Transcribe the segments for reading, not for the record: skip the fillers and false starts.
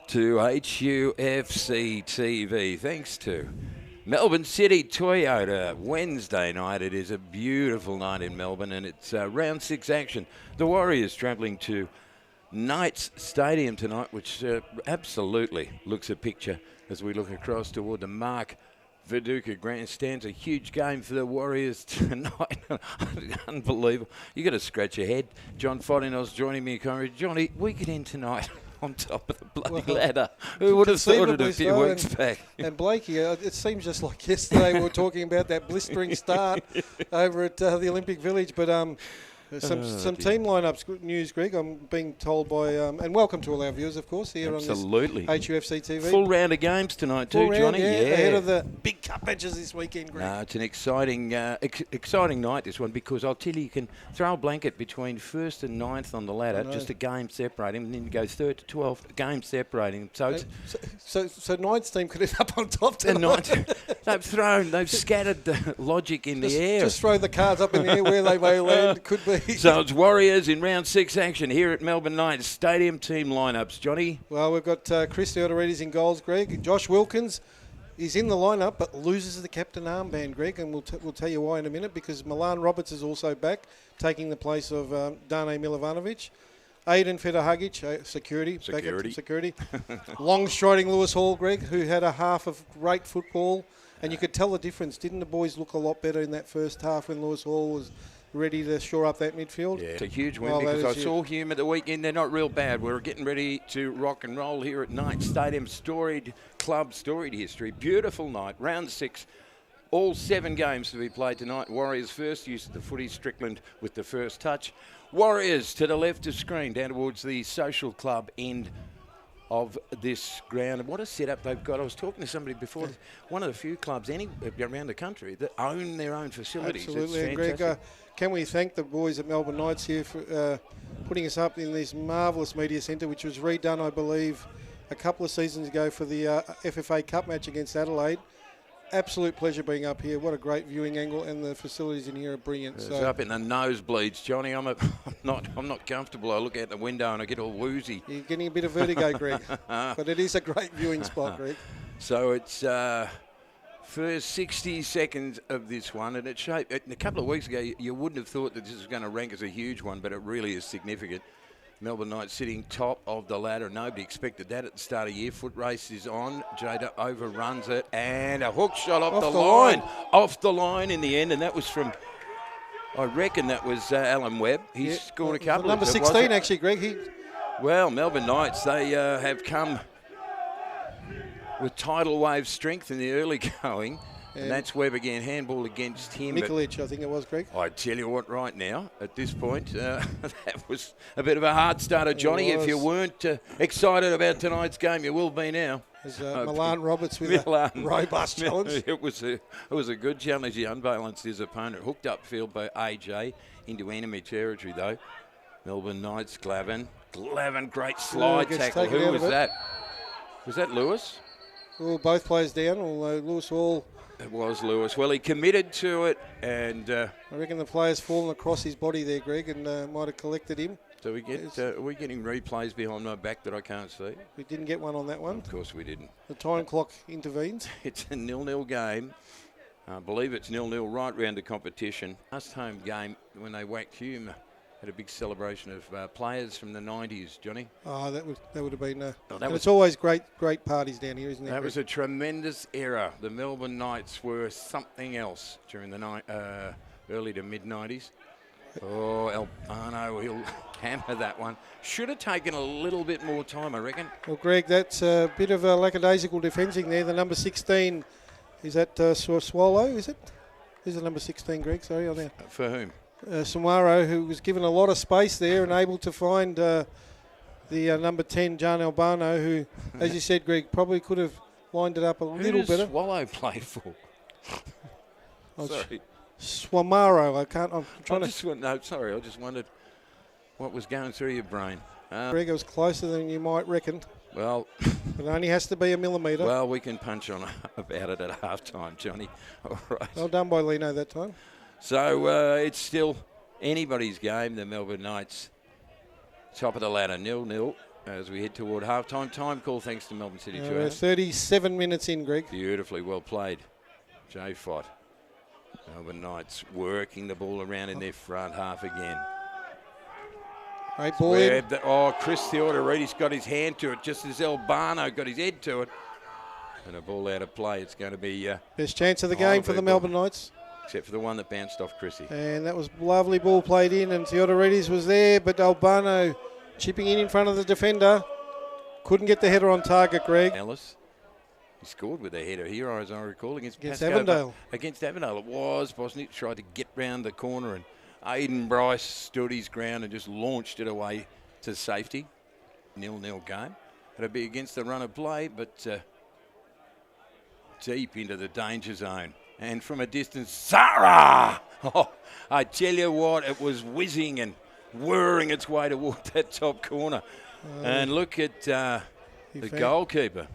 to HUFC TV. Thanks to Melbourne City Toyota. Wednesday night. It is a beautiful night in Melbourne, and it's round 6 action. The Warriors travelling to Knights Stadium tonight, which absolutely looks a picture as we look across toward the Mark Viduka grandstands. A huge game for the Warriors tonight. Unbelievable. You got to scratch your head. John Fodinel's joining me. Johnny, we get in tonight on top of the bloody ladder. Who would have thought it a few weeks back? And Blakey, it seems just like yesterday we were talking about that blistering start over at the Olympic Village, but some team lineups news, Greg. I'm being told by, and welcome to all our viewers, of course, here Absolutely. on this HUFC TV. Full round of games tonight too, Johnny. Yeah, ahead of the big cup matches this weekend, Greg. No, it's an exciting night, this one, because I'll tell you can throw a blanket between 1st and 9th on the ladder, just a game separating, and then you go 3rd to 12th, a game separating. So it's so Knights team could end up on top tonight. They've scattered the logic in the air. Just throw the cards up in the air where they may land. Could be. So it's Warriors in round 6 action here at Melbourne Knights Stadium. Team lineups, Johnny. Well, we've got Chris Theodoridis in goals, Greg. Josh Wilkins is in the lineup but loses the captain armband, Greg, and we'll tell you why in a minute, because Milan Roberts is also back, taking the place of Dane Milovanovic. Aidan Fedohagic, security. Long striding Lewis Hall, Greg, who had a half of great football, and you could tell the difference. Didn't the boys look a lot better in that first half when Lewis Hall was ready to shore up that midfield? Yeah, it's a huge win because I saw him at the weekend. They're not real bad. We're getting ready to rock and roll here at Knights Stadium. Storied history. Beautiful night. Round 6. All 7 games to be played tonight. Warriors first use of the footy. Strickland with the first touch. Warriors to the left of screen, down towards the social club end of this ground. And what a setup they've got. I was talking to somebody before. One of the few clubs around the country that own their own facilities. Absolutely. And Greg, can we thank the boys at Melbourne Knights here for putting us up in this marvellous media centre, which was redone, I believe, a couple of seasons ago for the FFA Cup match against Adelaide. Absolute pleasure being up here. What a great viewing angle, and the facilities in here are brilliant. It's up in the nosebleeds, Johnny. I'm not comfortable. I look out the window and I get all woozy. You're getting a bit of vertigo, Greg, but it is a great viewing spot, Greg. So it's first 60 seconds of this one, and a couple of weeks ago you wouldn't have thought that this was going to rank as a huge one, but it really is significant. Melbourne Knights sitting top of the ladder. Nobody expected that at the start of the year. Foot race is on. Jada overruns it, and a hook shot off the line. Off the line in the end, and that was from, I reckon that was Alan Webb. He scored a couple. Number 16, actually, Greg. Well, Melbourne Knights, they have come with tidal wave strength in the early going. And that's Webb again, handball against him. Nikolic, I think it was, Greg. I tell you what, right now, at this point, that was a bit of a hard starter, Johnny. If you weren't excited about tonight's game, you will be now. There's Milan Roberts with a robust challenge. It was a good challenge. He unbalanced his opponent. Hooked upfield by AJ into enemy territory, though. Melbourne Knights, Glavin, great slide tackle. Who was that? Was that Lewis? Well, both players down, although Lewis Hall... It was Lewis. Well, he committed to it, and I reckon the player's fallen across his body there, Greg, and might have collected him. So are we getting replays behind my back that I can't see? We didn't get one on that one. Of course we didn't. The time clock intervenes. It's a 0-0 game. I believe it's 0-0 right round the competition. Last home game when they whacked Hume had a big celebration of players from the 90s, Johnny. Oh, that would have been... it's always great parties down here, isn't it? That was a tremendous era. The Melbourne Knights were something else during the early to mid-90s. Oh, Albano, he'll hammer that one. Should have taken a little bit more time, I reckon. Well, Greg, that's a bit of a lackadaisical defending there. The number 16, is that Swallow, is it? Who's the number 16, Greg? Sorry, on there. For whom? Samaro, who was given a lot of space there and able to find the number 10, John Albano, who, as you said, Greg, probably could have lined it up a little better. Who does Swallow play for? Sorry. Swamaro. I just wondered what was going through your brain. Greg, it was closer than you might reckon. Well, it only has to be a millimetre. Well, we can punch on about it at half-time, Johnny. All right. Well done by Lino that time. So it's still anybody's game, the Melbourne Knights. Top of the ladder, 0-0. as we head toward halftime. Time call thanks to Melbourne City We're Toyota. 37 minutes in, Greg. Beautifully well played. Jay Fott. Melbourne Knights working the ball around in their front half again. Great ball in. Chris Theodoridis got his hand to it just as Albano got his head to it. And a ball out of play. It's going to be... Best chance of the game for the Melbourne Knights. Except for the one that bounced off Chrissy. And that was lovely ball played in, and Theodoridis was there, but Albano chipping in front of the defender. Couldn't get the header on target, Greg. Ellis. He scored with a header here, as I recall, against Avondale. Against Avondale it was. Bosniak tried to get round the corner, and Aidan Bryce stood his ground and just launched it away to safety. 0-0 game. It'll be against the run of play, but deep into the danger zone. And from a distance, Zara! Oh, I tell you what, it was whizzing and whirring its way toward that top corner. And look at the goalkeeper.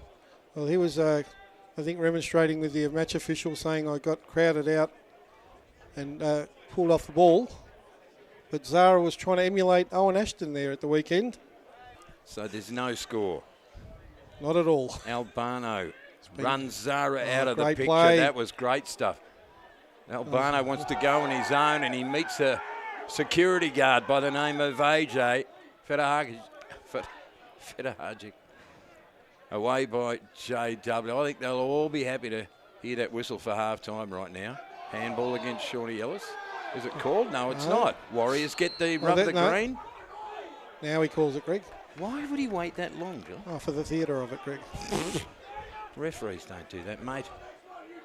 Well, he was, I think, remonstrating with the match official, saying I got crowded out and pulled off the ball. But Zara was trying to emulate Owen Ashton there at the weekend. So there's no score. Not at all. Albano runs Zara out of the picture. Play. That was great stuff. Albano wants to go on his own, and he meets a security guard by the name of AJ Fedahajic. Away by JW. I think they'll all be happy to hear that whistle for half-time right now. Handball against Shawnee Ellis. Is it called? No, it's not. Warriors get the rub the green. Now he calls it, Greg. Why would he wait that long, Bill? Oh, for the theatre of it, Greg. Referees don't do that, mate.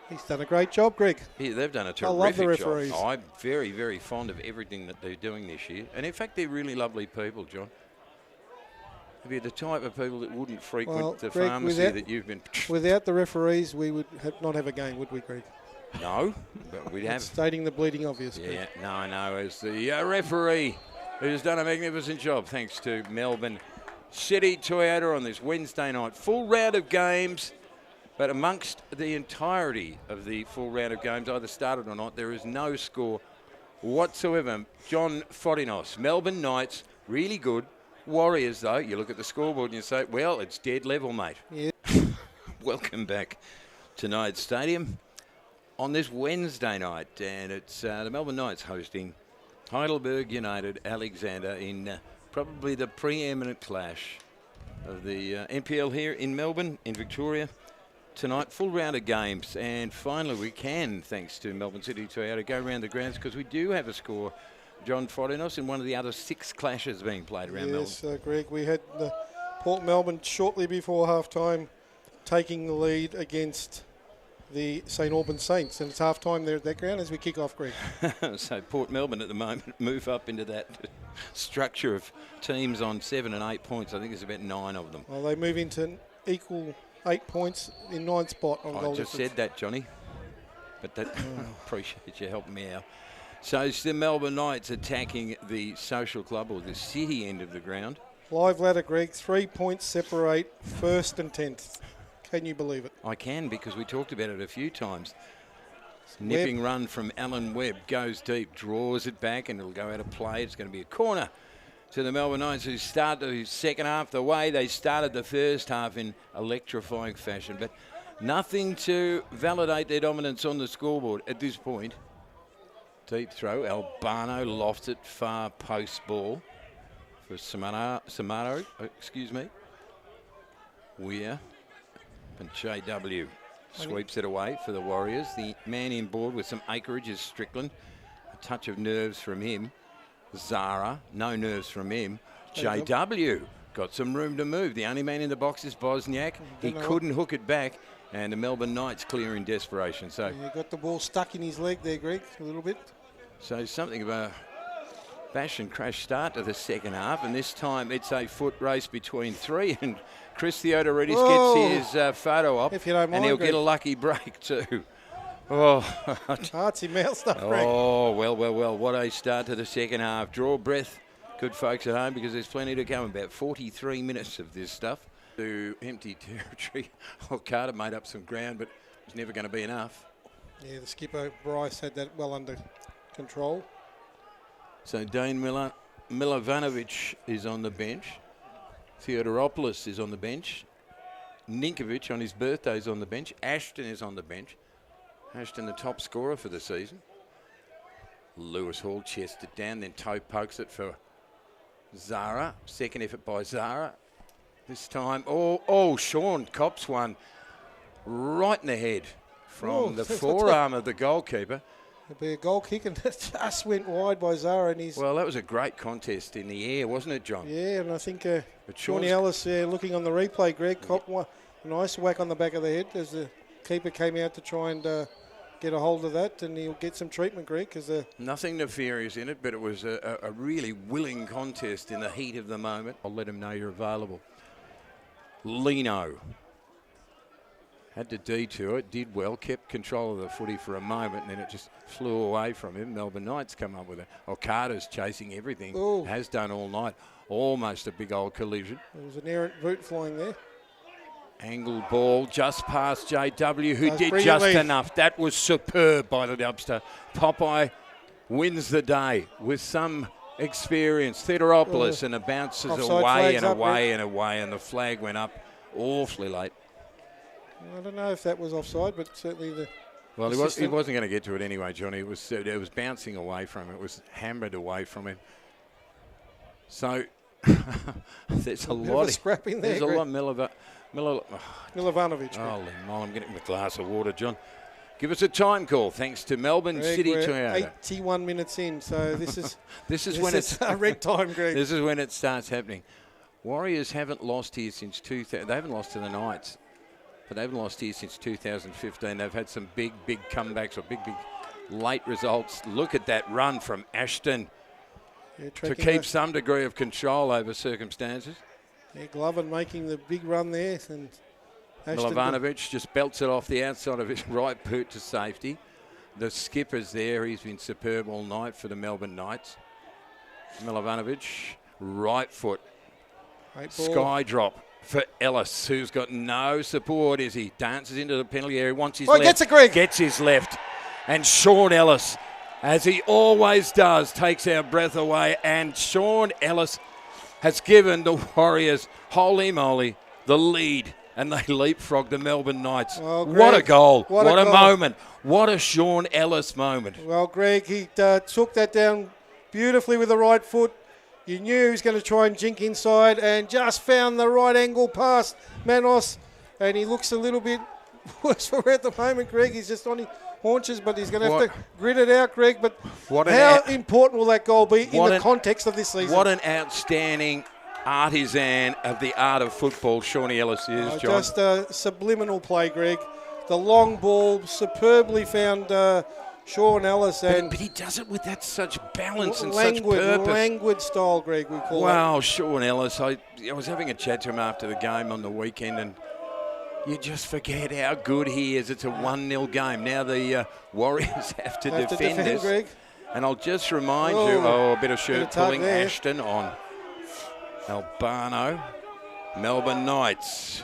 He's done a great job, Greg. Yeah, they've done a terrific job. I love the referees. Job. I'm very, very fond of everything that they're doing this year. And in fact, they're really lovely people, John. They're the type of people that wouldn't frequent the Greg, pharmacy that you've been... Without the referees, we would not have a game, would we, Greg? No, but we'd have... Stating the bleeding obvious. Yeah, no. As the referee who's done a magnificent job, thanks to Melbourne City Toyota on this Wednesday night. Full round of games, but amongst the entirety of the full round of games, either started or not, there is no score whatsoever. John Fodinos, Melbourne Knights, really good. Warriors, though, you look at the scoreboard and you say, well, it's dead level, mate. Yeah. Welcome back to Knights Stadium on this Wednesday night, and it's the Melbourne Knights hosting Heidelberg United Alexander in probably the preeminent clash of the NPL here in Melbourne, in Victoria. Tonight, full round of games, and finally we can, thanks to Melbourne City Toyota, go around the grounds because we do have a score, John Fodinos, in one of the other 6 clashes being played around Melbourne. Yes, Greg, we had Port Melbourne shortly before half-time taking the lead against the St Albans Saints, and it's half-time there at that ground as we kick off, Greg. So Port Melbourne at the moment move up into that structure of teams on 7 and 8 points. I think there's about 9 of them. Well, they move into equal 8 points in 9th spot on goal I just difference. said that, Johnny, but that appreciate you helping me out. So it's the Melbourne Knights attacking the social club, or the city end of the ground. Live ladder, Greg. 3 points separate 1st and 10th. Can you believe it? I can, because we talked about it a few times. Nipping run from Alan Webb, goes deep, draws it back, and it'll go out of play. It's going to be a corner to the Melbourne Knights, who start the second half the way they started the first half in electrifying fashion. But nothing to validate their dominance on the scoreboard at this point. Deep throw, Albano lofts it, far post ball for Samaro, excuse me. Weir and JW sweeps it away for the Warriors. The man in board with some acreage is Strickland. A touch of nerves from him. Zara, no nerves from him. JW got some room to move. The only man in the box is Bosniak. He couldn't hook it back, and the Melbourne Knights clear in desperation. So you got the ball stuck in his leg there, Greg, a little bit. So something of a bash and crash start to the second half, and this time it's a foot race between 3, and Chris Theodoridis gets his photo op, if you don't mind, and he'll Greg. get a lucky break too. Oh, artsy mouth stuff, Greg. Oh, well, what a start to the second half. Draw breath, good folks at home, because there's plenty to come. About 43 minutes of this stuff to empty territory. Carter made up some ground, but it was never going to be enough. Yeah, the skipper, Bryce, had that well under control. So Dane Milovanovic is on the bench. Theodoropoulos is on the bench. Ninkovic on his birthday is on the bench. Ashton is on the bench. Ashton, the top scorer for the season. Lewis Hall chests it down, then toe pokes it for Zara. Second effort by Zara. This time, Sean cops one right in the head from the forearm of the goalkeeper. It'll be a goal kick, and it just went wide by Zara. And well, that was a great contest in the air, wasn't it, John? Yeah, and I think Shawnee Ellis, looking on the replay, Greg, copped a nice whack on the back of the head as the keeper came out to try and get a hold of that, and he'll get some treatment, Greg. Nothing nefarious in it, but it was a really willing contest in the heat of the moment. I'll let him know you're available. Lino had to detour it, did well, kept control of the footy for a moment, and then it just flew away from him. Melbourne Knights come up with it. Carter's chasing everything, has done all night. Almost a big old collision. There was an errant boot flying there. Angled ball just past JW, who did just enough. That was superb by the Dubster. Popeye wins the day with some experience. Theodoropoulos, and it bounces away and away and away, and the flag went up awfully late. I don't know if that was offside, but certainly Well, he wasn't going to get to it anyway, Johnny. It was bouncing away from him. It was hammered away from him. So there's a lot of scrapping there. There's a lot. Milovanovic. Holy moly, I'm getting a glass of water, John. Give us a time call, thanks to Melbourne City Toyota. 81 minutes in, so this is when it's red time, Greg. This is when it starts happening. Warriors haven't lost here since 2000. They haven't lost to the Knights, but they haven't lost here since 2015. They've had some big comebacks or big late results. Look at that run from Ashton to keep some degree of control over circumstances. Yeah, Glover making the big run there, and Milovanovic just belts it off the outside of his right boot to safety. The skipper's there. He's been superb all night for the Melbourne Knights. Milovanovic, right foot. Sky drop for Ellis, who's got no support as he dances into the penalty area. Wants his left. Gets it, Greg. Gets his left. And Sean Ellis, as he always does, takes our breath away. And Sean Ellis has given the Warriors, holy moly, the lead. And they leapfrog the Melbourne Knights. Well, Greg, what a goal. What a goal. moment. What a Sean Ellis moment. Well, Greg, he took that down beautifully with the right foot. You knew he was going to try and jink inside and just found the right angle past Manos. And he looks a little bit worse for at the moment, Greg. He's just on his haunches, but he's going to have to grit it out, Greg. But how important will that goal be in the context of this season? What an outstanding artisan of the art of football Shawnee Ellis is, John. Just a subliminal play, Greg. The long ball, superbly found Sean Ellis. But he does it with such balance and such purpose. Languid style, Greg, we call it. Wow, Sean Ellis. I was having a chat to him after the game on the weekend, and you just forget how good he is. It's a 1-0 game. Now the Warriors have to defend this. Greg. And I'll just remind you, a bit of shirt pulling. There. Ashton on Albano. Melbourne Knights.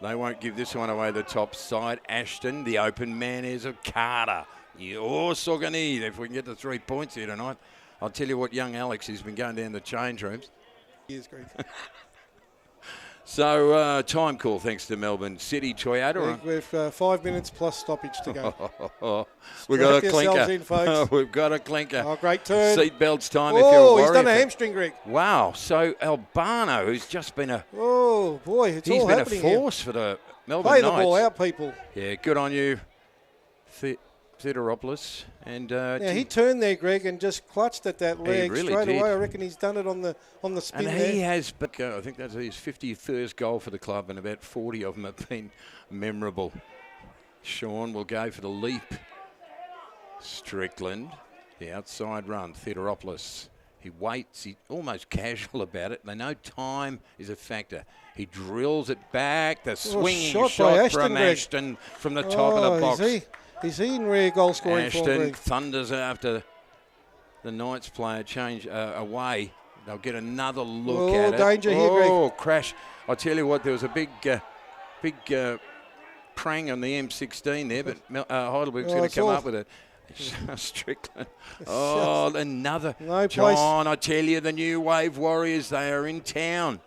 They won't give this one away the top side. Ashton, the open man is of Carter. You're so going to eat if we can get the 3 points here tonight. I'll tell you what, young Alex has been going down the change rooms. Yes, Greg. So, time call thanks to Melbourne City Toyota. We've 5 minutes plus stoppage to go. We've got a clinker. In, folks. We've got a clinker. Oh, great turn. Seatbelts time if you're a Warrior. He's done a hamstring, Greg. Wow. So, Albano, who's just been it's all happening. He's been a force for the Melbourne Play Knights. the ball out, people. Yeah, good on you, Theodoropoulos. And he turned there, Greg, and just clutched at that leg really straight did. away. I reckon he's done it on the spin and there. he has, I think that's his 51st goal for the club, and about 40 of them have been memorable. Sean will go for the leap. Strickland, the outside run. Theodoropoulos, he waits. He's almost casual about it. They know time is a factor. He drills it back. The swinging shot from Ashton from the top of the box. Is he in rare goal scoring Ashton form, thunders after the Knights player change away. They'll get another look at it. Danger here, Greg. Oh, crash. I'll tell you what, there was a big prang on the M16 there, but Heidelberg's going to come up with it. Strickland. Another. No John, I tell you, the New Wave Warriors, they are in town.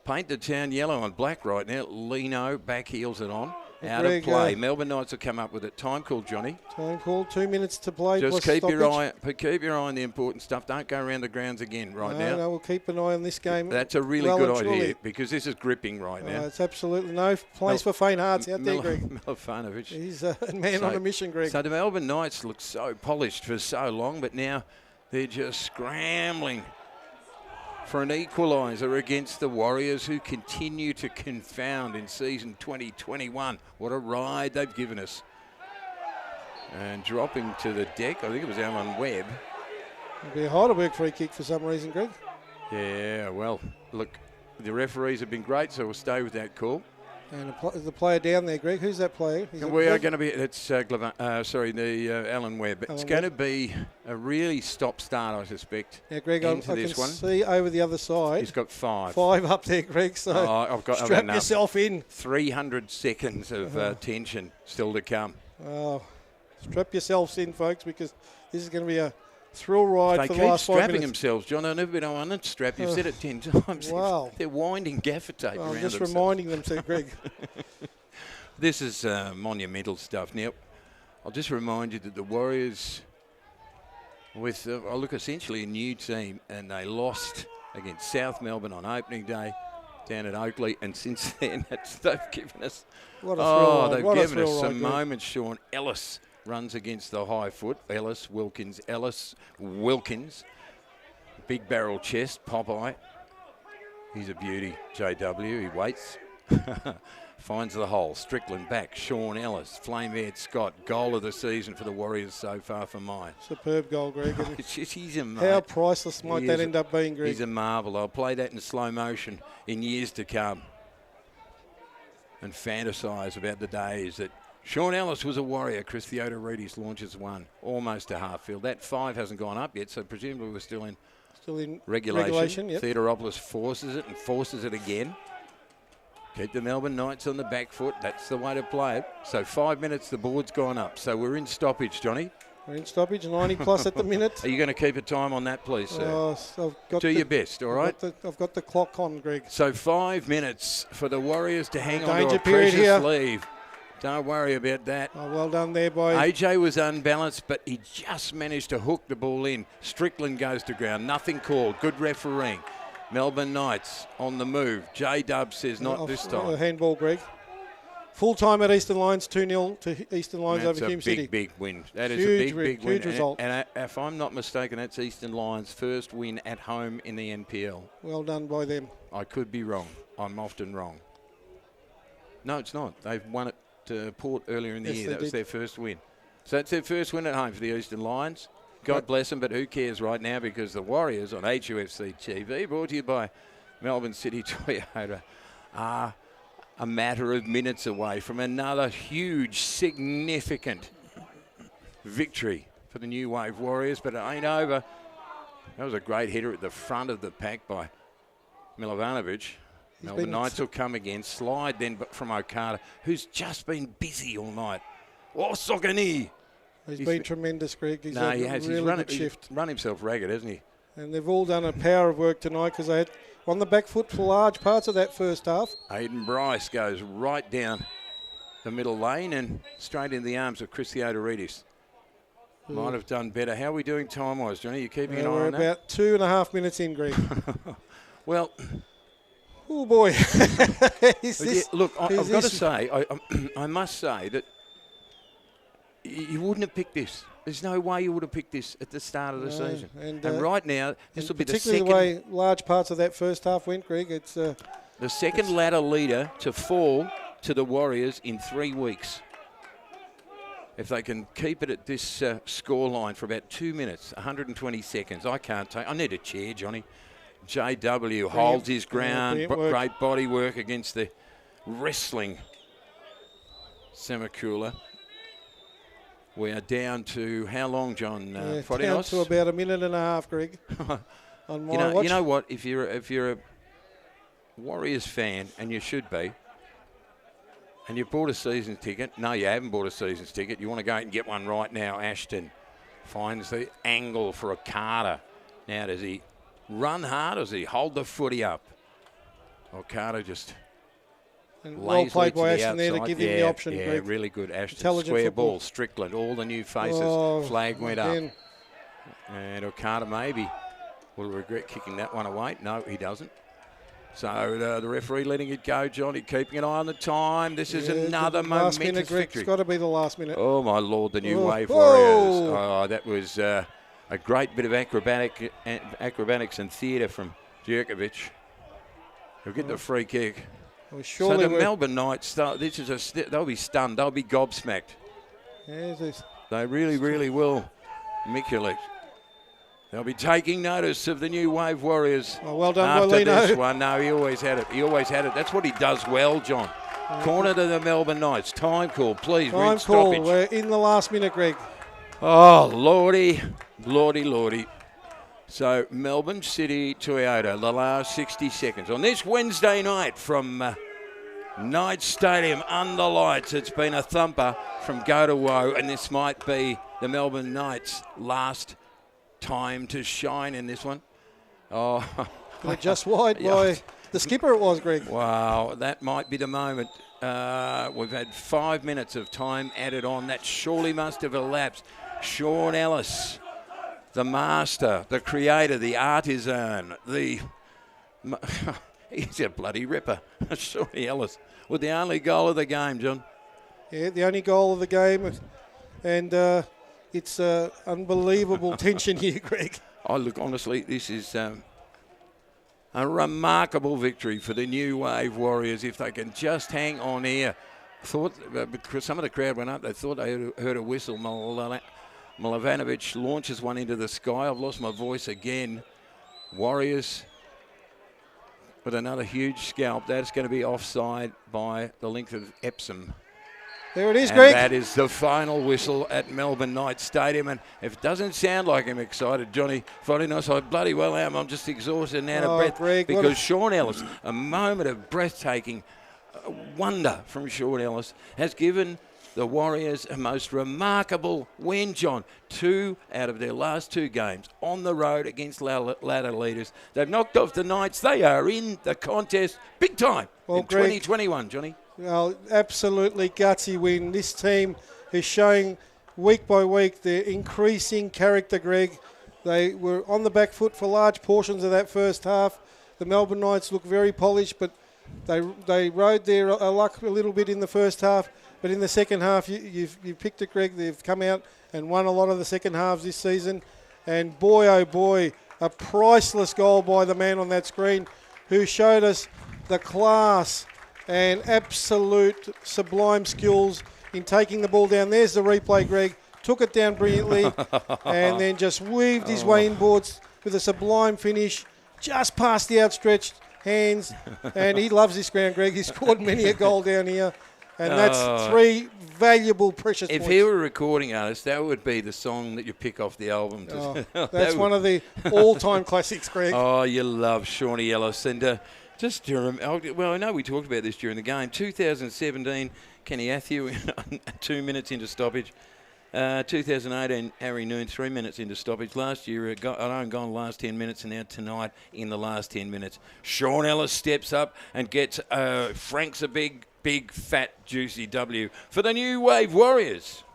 paint the town yellow and black right now. Lino back heels it on. Out Greg, of play. Melbourne Knights will come up with it. Time called, Johnny. Time called. 2 minutes to play. Just plus keep your stoppage. keep your eye on the important stuff. Don't go around the grounds again now. No, we'll keep an eye on this game. That's a really good idea because this is gripping right now. It's absolutely no place for faint hearts out there, Greg. Milofanovic. He's a man on a mission, Greg. So the Melbourne Knights look so polished for so long, but now they're just scrambling for an equaliser against the Warriors, who continue to confound in season 2021. What a ride they've given us. And dropping to the deck, I think it was Alan Webb. It'll be a Heidelberg free kick for some reason, Greg. Yeah, well, look, the referees have been great, so we'll stay with that call. And the player down there, Greg, who's that player? We are going to be, it's Alan Webb. It's going to be a really stop-start, I suspect. Yeah, Greg, I can see over the other side. He's got 5. 5 up there, Greg, so strap yourself in. 300 seconds of tension still to come. Oh, strap yourselves in, folks, because this is going to be a thrill ride for the last 5 minutes. They keep strapping themselves, John. I've never been on a strap. You've said it 10 times. Wow. They're winding gaffer tape around just themselves. reminding them, so Greg. This is monumental stuff. Now, I'll just remind you that the Warriors, with essentially a new team, and they lost against South Melbourne on opening day down at Oakley, and since then they've given us some moments. Sean Ellis runs against the high foot. Wilkins. Big barrel chest, Popeye. He's a beauty. JW, he waits. Finds the hole. Strickland back. Sean Ellis. Flame-haired Scott. Goal of the season for the Warriors so far for mine. Superb goal, Greg. He's a How priceless might that end up being, Greg? He's a marvel. I'll play that in slow motion in years to come and fantasise about the days that Sean Ellis was a Warrior. Chris Theodoridis launches one. Almost to half field. That 5 hasn't gone up yet, so presumably we're still in regulation. Yep. Theodoropoulos forces it and forces it again. Keep the Melbourne Knights on the back foot. That's the way to play it. So 5 minutes, the board's gone up. So we're in stoppage, Johnny. We're in stoppage, 90 plus at the minute. Are you going to keep a time on that, please, sir? Do your best, all right? I've got the clock on, Greg. So 5 minutes for the Warriors to hang on to Danger a period precious here. lead. Don't worry about that. Oh, well done there by... AJ was unbalanced, but he just managed to hook the ball in. Strickland goes to ground. Nothing called. Good refereeing. Melbourne Knights on the move. J-Dub says not this time. Handball, Greg. Full time at Eastern Lions, 2-0 to Eastern Lions over Hume City. Big win. That is huge, a big win. Huge result. And if I'm not mistaken, that's Eastern Lions' first win at home in the NPL. Well done by them. I could be wrong. I'm often wrong. No, it's not. They've won it to Port earlier in the year. That was their first win. So it's their first win at home for the Eastern Lions. God bless them, but who cares right now, because the Warriors on HUFC TV, brought to you by Melbourne City Toyota, are a matter of minutes away from another huge, significant victory for the New Wave Warriors, but it ain't over. That was a great header at the front of the pack by Milivanovic. Melbourne Knights will come again. Slide then from Okada, who's just been busy all night. Oh, Sogani! He's been tremendous, Greg. He's he has. Really He's run himself ragged, hasn't he? And they've all done a power of work tonight, because they had on the back foot for large parts of that first half. Aidan Bryce goes right down the middle lane and straight in the arms of Chris Theodoridis. Might have done better. How are we doing time-wise, Johnny? You keeping an eye on that? We're about 2.5 minutes in, Greg. Well... Oh, boy. Look, I've got to say, I must say that you wouldn't have picked this. There's no way you would have picked this at the start of the season. And right now, this will be the second... Particularly the way large parts of that first half went, Greg. It's the second ladder leader to fall to the Warriors in 3 weeks. If they can keep it at this scoreline for about 2 minutes, 120 seconds, I need a chair, Johnny. JW holds his ground. Great body work against the wrestling Semakula. We are down to how long, John? Down to about 1.5 minutes, Greg. On my watch. You know what? If you're a Warriors fan, and you should be, and you bought a season ticket. No, you haven't bought a season's ticket. You want to go out and get one right now. Ashton finds the angle for a Carter. Now does he run hard, or does he hold the footy up? Okada just And well lazily played to by the Ashton there to outside. give him the option, Yeah, Greg. really good. Ashton, Intelligent square football. ball, Strickland, all the new faces. Flag went again. up. And Okada maybe will regret kicking that one away. No, he doesn't. So the referee letting it go, Johnny, keeping an eye on the time. This is another last minute, momentous Greg. victory. It's got to be the last minute. Oh, my Lord, the new Wave Whoa. Warriors. Oh, that was a great bit of acrobatics and theatre from Jerkovic. He'll get the free kick. Well, So the Melbourne Knights, they'll be stunned. They'll be gobsmacked. They really, really will. Mikulic. They'll be taking notice of the new Wave Warriors. Oh, well done, after Molino. this one. No, he always had it. He always had it. That's what he does well, John. Corner to the Melbourne Knights. Time call, please. Time call. We're in the last minute, Greg. Oh, Lordy. So Melbourne City Toyota, the last 60 seconds. On this Wednesday night from Knights Stadium under lights, it's been a thumper from go to woe, and this might be the Melbourne Knights' last time to shine in this one. Oh, Just wide by the skipper it was, Greg. Wow, that might be the moment. We've had 5 minutes of time added on. That surely must have elapsed. Sean Ellis, the master, the creator, the artisan, he's a bloody ripper. Sean Ellis with the only goal of the game, John. Yeah, the only goal of the game. And it's unbelievable tension here, Greg. Oh, look, honestly, this is a remarkable victory for the new Wave Warriors if they can just hang on here. Because some of the crowd went up, they thought they heard a whistle. Milovanovic launches one into the sky. I've lost my voice again. Warriors with another huge scalp. That's going to be offside by the length of Epsom. There it is, and Greg. That is the final whistle at Melbourne Knights Stadium. And if it doesn't sound like I'm excited, Johnny, Friday night, I bloody well am. I'm just exhausted and out of breath. Greg, because Sean Ellis, a moment of breathtaking wonder from Sean Ellis, has given the Warriors a most remarkable win, John. 2 out of their last 2 games on the road against ladder leaders. They've knocked off the Knights. They are in the contest big time in Greg, 2021, Johnny. Well, absolutely gutsy win. This team is showing week by week their increasing character, Greg. They were on the back foot for large portions of that first half. The Melbourne Knights look very polished, but they rode their luck a little bit in the first half. But in the second half, you've picked it, Greg. They've come out and won a lot of the second halves this season. And boy, oh boy, a priceless goal by the man on that screen who showed us the class and absolute sublime skills in taking the ball down. There's the replay, Greg. Took it down brilliantly and then just weaved his way inboards with a sublime finish just past the outstretched hands. And he loves this ground, Greg. He's scored many a goal down here. And that's 3 valuable, precious points. If he were a recording artist, that would be the song that you pick off the album. That's one of the all-time classics, Greg. Oh, you love Shawnee Ellis. And just to well, I know we talked about this during the game. 2017, Kenny Athieu, 2 minutes into stoppage. 2018, Harry Noon, 3 minutes into stoppage. Last year, I know gone the last 10 minutes, and now tonight in the last 10 minutes. Sean Ellis steps up and gets Frank's a big, fat, juicy W for the new Wave Warriors.